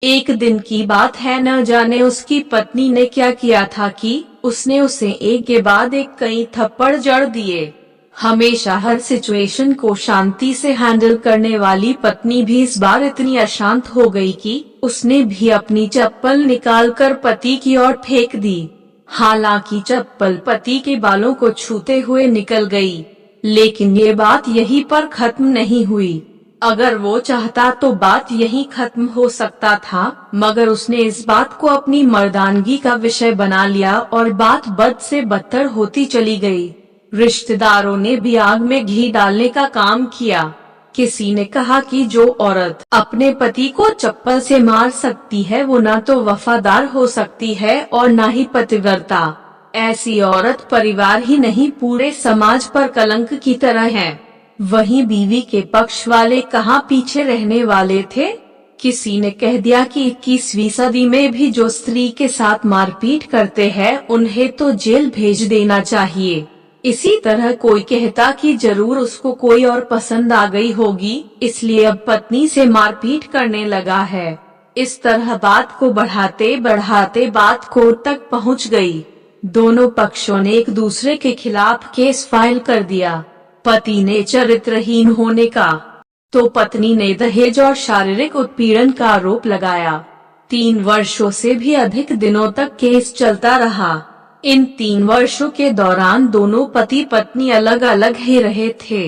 एक दिन की बात है, न जाने उसकी पत्नी ने क्या किया था कि उसने उसे एक के बाद एक कई थप्पड़ जड़ दिए। हमेशा हर सिचुएशन को शांति से हैंडल करने वाली पत्नी भी इस बार इतनी अशांत हो गई कि उसने भी अपनी चप्पल निकालकर पति की ओर फेंक दी। हालांकि चप्पल पति के बालों को छूते हुए निकल गई, लेकिन ये बात यहीं पर खत्म नहीं हुई। अगर वो चाहता तो बात यहीं खत्म हो सकता था, मगर उसने इस बात को अपनी मर्दानगी का विषय बना लिया और बात बद से बदतर होती चली गई। रिश्तेदारों ने भी आग में घी डालने का काम किया। किसी ने कहा कि जो औरत अपने पति को चप्पल से मार सकती है वो ना तो वफादार हो सकती है और ना ही पतिव्रता। ऐसी औरत परिवार ही नहीं पूरे समाज पर कलंक की तरह है। वहीं बीवी के पक्ष वाले कहाँ पीछे रहने वाले थे। किसी ने कह दिया कि 21वीं सदी में भी जो स्त्री के साथ मारपीट करते हैं उन्हें तो जेल भेज देना चाहिए। इसी तरह कोई कहता कि जरूर उसको कोई और पसंद आ गई होगी, इसलिए अब पत्नी से मारपीट करने लगा है। इस तरह बात को बढ़ाते बढ़ाते बात कोर्ट तक पहुंच गई। दोनों पक्षों ने एक दूसरे के खिलाफ केस फाइल कर दिया। पति ने चरित्रहीन होने का, तो पत्नी ने दहेज और शारीरिक उत्पीड़न का आरोप लगाया। 3 वर्षों से भी अधिक दिनों तक केस चलता रहा। इन 3 वर्षों के दौरान दोनों पति पत्नी अलग अलग ही रहे थे।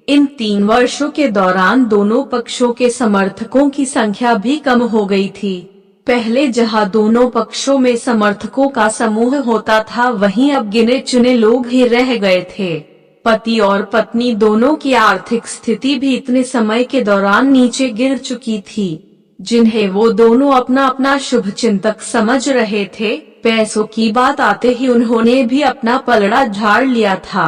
इन 3 वर्षों के दौरान दोनों पक्षों के समर्थकों की संख्या भी कम हो गई थी। पहले जहां दोनों पक्षों में समर्थकों का समूह होता था, वहीं अब गिने चुने लोग ही रह गए थे। पति और पत्नी दोनों की आर्थिक स्थिति भी इतने समय के दौरान नीचे गिर चुकी थी, जिन्हें वो दोनों अपना अपना शुभचिंतक समझ रहे थे। पैसों की बात आते ही उन्होंने भी अपना पलड़ा झाड़ लिया था।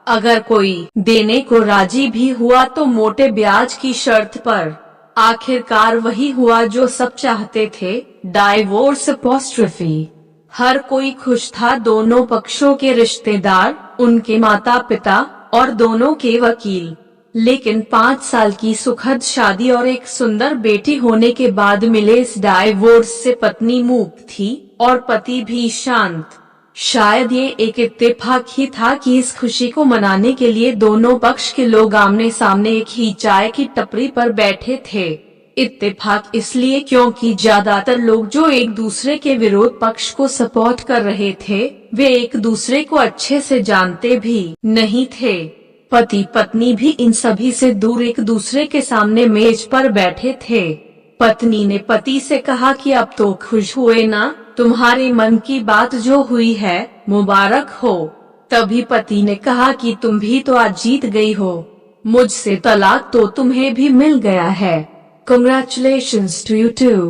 अगर कोई देने को राजी भी हुआ तो मोटे ब्याज की शर्त पर। आखिरकार वही हुआ जो सब चाहते थे, डाइवोर्स अपोस्ट्रोफी। हर कोई खुश था, दोनों पक्षों के रिश्तेदार, उनके माता पिता और दोनों के वकील। लेकिन 5 साल की सुखद शादी और एक सुंदर बेटी होने के बाद मिले इस डाइवोर्स से पत्नी मूक थी और पति भी शांत। शायद ये एक इत्तेफाक ही था कि इस खुशी को मनाने के लिए दोनों पक्ष के लोग आमने सामने एक ही चाय की टपरी पर बैठे थे। इत्तेफाक इसलिए क्योंकि ज्यादातर लोग जो एक दूसरे के विरोध पक्ष को सपोर्ट कर रहे थे, वे एक दूसरे को अच्छे से जानते भी नहीं थे। पति पत्नी भी इन सभी से दूर एक दूसरे के सामने मेज पर बैठे थे। पत्नी ने पति से कहा कि अब तो खुश हुए ना, तुम्हारे मन की बात जो हुई है मुबारक हो। तभी पति ने कहा कि तुम भी तो आज जीत गई हो, मुझसे तलाक तो तुम्हें भी मिल गया है। Congratulations to you too।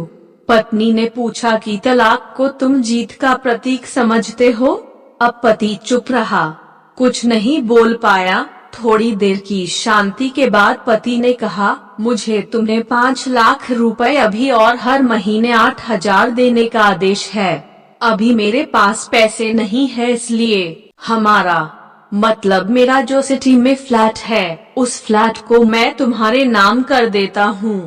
पत्नी ने पूछा कि तलाक को तुम जीत का प्रतीक समझते हो। अब पति चुप रहा, कुछ नहीं बोल पाया। थोड़ी देर की शांति के बाद पति ने कहा, मुझे तुम्हें 5 लाख रुपए अभी और हर महीने 8,000 देने का आदेश है। अभी मेरे पास पैसे नहीं है, इसलिए हमारा मतलब मेरा जो सिटी में फ्लैट है, उस फ्लैट को मैं तुम्हारे नाम कर देता हूँ।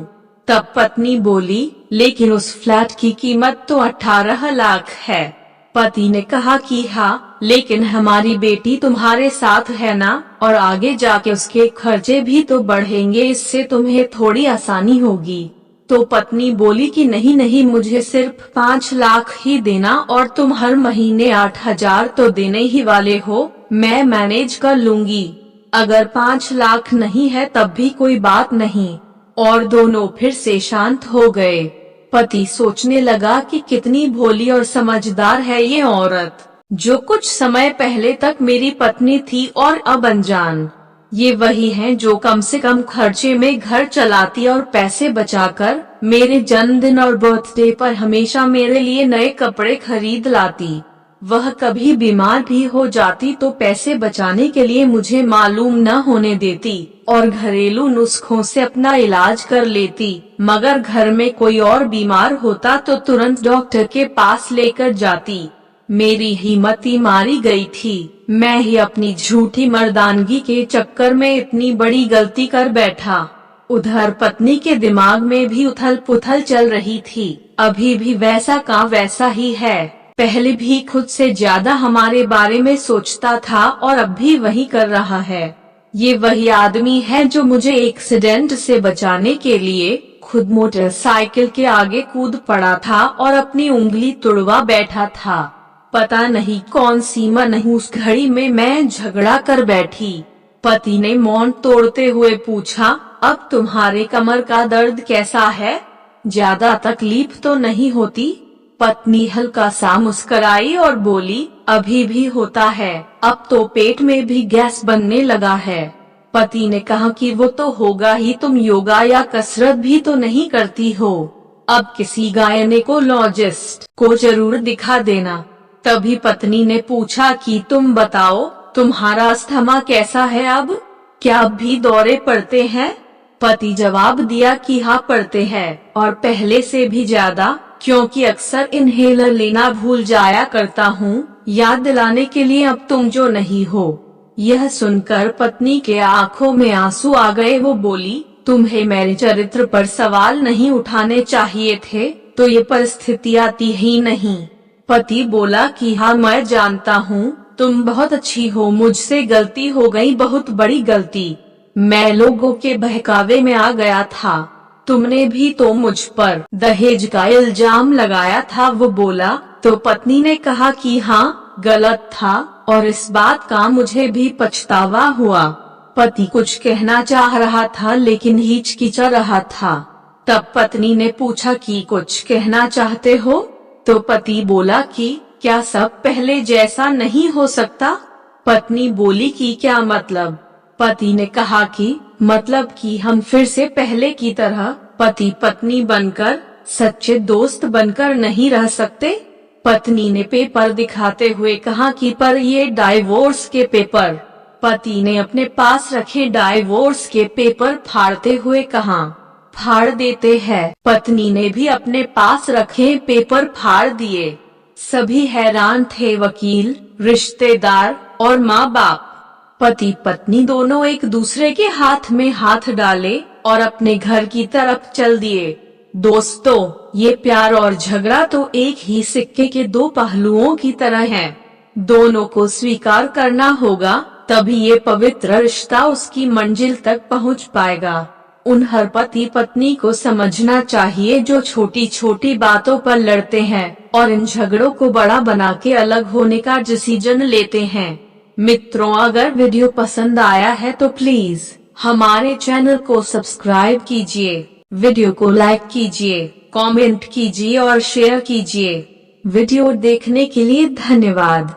तब पत्नी बोली, लेकिन उस फ्लैट की कीमत तो 18 लाख है। पति ने कहा कि हाँ, लेकिन हमारी बेटी तुम्हारे साथ है ना, और आगे जाके उसके खर्चे भी तो बढ़ेंगे, इससे तुम्हें थोड़ी आसानी होगी। तो पत्नी बोली कि नहीं नहीं, मुझे सिर्फ 5 लाख ही देना और तुम हर महीने 8,000 तो देने ही वाले हो, मैं मैनेज कर लूंगी। अगर 5 लाख नहीं है तब भी कोई बात नहीं। और दोनों फिर से शांत हो गए। पति सोचने लगा कि कितनी भोली और समझदार है ये औरत, जो कुछ समय पहले तक मेरी पत्नी थी और अब अनजान। ये वही है जो कम से कम खर्चे में घर चलाती और पैसे बचाकर मेरे जन्मदिन और बर्थडे पर हमेशा मेरे लिए नए कपड़े खरीद लाती। वह कभी बीमार भी हो जाती तो पैसे बचाने के लिए मुझे मालूम न होने देती और घरेलू नुस्खों से अपना इलाज कर लेती। मगर घर में कोई और बीमार होता तो तुरंत डॉक्टर के पास लेकर जाती। मेरी हिम्मत ही मारी गई थी। मैं ही अपनी झूठी मर्दानगी के चक्कर में इतनी बड़ी गलती कर बैठा। उधर पत्नी के दिमाग में भी उथल पुथल चल रही थी। अभी भी वैसा का वैसा ही है, पहले भी खुद से ज्यादा हमारे बारे में सोचता था और अब भी वही कर रहा है। ये वही आदमी है जो मुझे एक्सीडेंट से बचाने के लिए खुद मोटरसाइकिल के आगे कूद पड़ा था और अपनी उंगली तुड़वा बैठा था। पता नहीं कौन सी मनहूस घड़ी में मैं झगड़ा कर बैठी। पति ने मौन तोड़ते हुए पूछा, अब तुम्हारे कमर का दर्द कैसा है? ज्यादा तकलीफ तो नहीं होती? पत्नी हल्का सा मुस्कुराई और बोली, अभी भी होता है, अब तो पेट में भी गैस बनने लगा है। पति ने कहा कि वो तो होगा ही, तुम योगा या कसरत भी तो नहीं करती हो। अब किसी गायनेकोलॉजिस्ट को जरूर दिखा देना। तभी पत्नी ने पूछा कि तुम बताओ, तुम्हारा अस्थमा कैसा है अब? क्या अब भी दौरे पड़ते हैं? पति जवाब दिया कि हाँ पड़ते हैं, और पहले से भी ज्यादा, क्योंकि अक्सर इन्हेलर लेना भूल जाया करता हूँ, याद दिलाने के लिए अब तुम जो नहीं हो। यह सुनकर पत्नी के आंखों में आंसू आ गए। वो बोली, तुम्हें मेरे चरित्र पर सवाल नहीं उठाने चाहिए थे, तो ये परिस्थिति आती ही नहीं। पति बोला कि हाँ मैं जानता हूँ, तुम बहुत अच्छी हो, मुझसे गलती हो गई, बहुत बड़ी गलती। मैं लोगों के बहकावे में आ गया था। तुमने भी तो मुझ पर दहेज का इल्जाम लगाया था। वो बोला तो पत्नी ने कहा कि हाँ गलत था और इस बात का मुझे भी पछतावा हुआ। पति कुछ कहना चाह रहा था लेकिन हिचकिचा रहा था। तब पत्नी ने पूछा कि कुछ कहना चाहते हो? तो पति बोला कि क्या सब पहले जैसा नहीं हो सकता? पत्नी बोली कि क्या मतलब? पति ने कहा कि मतलब कि हम फिर से पहले की तरह पति पत्नी बनकर, सच्चे दोस्त बनकर नहीं रह सकते? पत्नी ने पेपर दिखाते हुए कहा कि पर ये डाइवोर्स के पेपर। पति ने अपने पास रखे डाइवोर्स के पेपर फाड़ते हुए कहा, फाड़ देते हैं। पत्नी ने भी अपने पास रखे पेपर फाड़ दिए। सभी हैरान थे, वकील, रिश्तेदार और माँ बाप। पति पत्नी दोनों एक दूसरे के हाथ में हाथ डाले और अपने घर की तरफ चल दिए। दोस्तों, ये प्यार और झगड़ा तो एक ही सिक्के के दो पहलुओं की तरह हैं। दोनों को स्वीकार करना होगा, तभी ये पवित्र रिश्ता उसकी मंजिल तक पहुंच पाएगा। उन हर पति पत्नी को समझना चाहिए जो छोटी छोटी बातों पर लड़ते हैं और इन झगड़ों को बड़ा बना के अलग होने का डिसीजन लेते हैं। मित्रों, अगर वीडियो पसंद आया है तो प्लीज हमारे चैनल को सब्सक्राइब कीजिए, वीडियो को लाइक कीजिए, कमेंट कीजिए और शेयर कीजिए। वीडियो देखने के लिए धन्यवाद।